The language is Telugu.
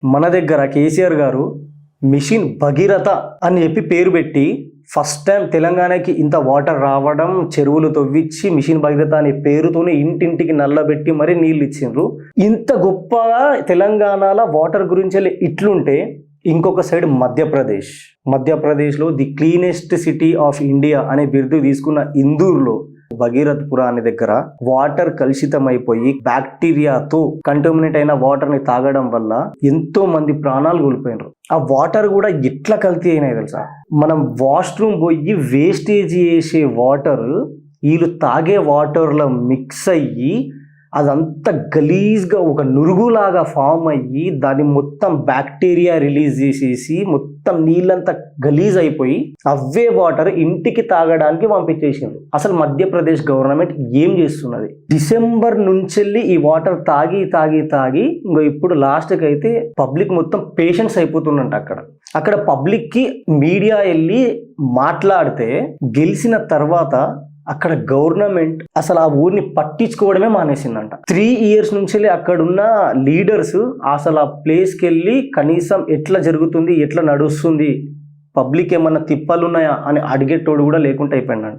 మన దగ్గర కేసీఆర్ గారు మిషన్ భగీరథ అని చెప్పి పేరు పెట్టి ఫస్ట్ టైం తెలంగాణకి ఇంత వాటర్ రావడం, చెరువులు తవ్వించి మిషన్ భగీరథ అనే పేరుతోనే ఇంటింటికి నల్లబెట్టి మరీ నీళ్ళు ఇచ్చిండ్రు. ఇంత గొప్పగా తెలంగాణలో వాటర్ గురించి ఇట్లుంటే ఇంకొక సైడ్ మధ్యప్రదేశ్లో the cleanest city of India అనే బిరుదు తీసుకున్న ఇందూర్లో భగీరథపుర అనే దగ్గర వాటర్ కలుషితమైపోయి బ్యాక్టీరియాతో కంటామినేట్ అయిన వాటర్ ని తాగడం వల్ల ఎంతో మంది ప్రాణాలు కోల్పోయినారు. ఆ వాటర్ కూడా ఎట్లా కల్తీ అయినాయి తెలుసా? మనం వాష్రూమ్ పోయి వేస్టేజ్ చేసే వాటర్ వీళ్ళు తాగే వాటర్లో మిక్స్ అయ్యి అదంతా గలీజ్గా ఒక నురుగులాగా ఫామ్ అయ్యి దాన్ని మొత్తం బ్యాక్టీరియా రిలీజ్ చేసేసి మొత్తం నీళ్ళంతా గలీజ్ అయిపోయి అవే వాటర్ ఇంటికి తాగడానికి పంపించేసింది. అసలు మధ్యప్రదేశ్ గవర్నమెంట్ ఏం చేస్తున్నది? డిసెంబర్ నుంచి ఈ వాటర్ తాగి ఇంకో ఇప్పుడు లాస్ట్కి అయితే పబ్లిక్ మొత్తం పేషెంట్స్ అయిపోతుందంట. అక్కడ పబ్లిక్ కి మీడియా వెళ్ళి మాట్లాడితే గెలిచిన తర్వాత అక్కడ గవర్నమెంట్ అసలు ఆ ఊరిని పట్టించుకోవడమే మానేసిందంట. 3 years నుంచి అక్కడున్న లీడర్స్ అసలు ఆ ప్లేస్కి వెళ్ళి కనీసం ఎట్లా జరుగుతుంది, ఎట్లా నడుస్తుంది, పబ్లిక్ ఏమన్నా తిప్పలున్నాయా అని అడిగేటోడు కూడా లేకుండా అయిపోయిందంట.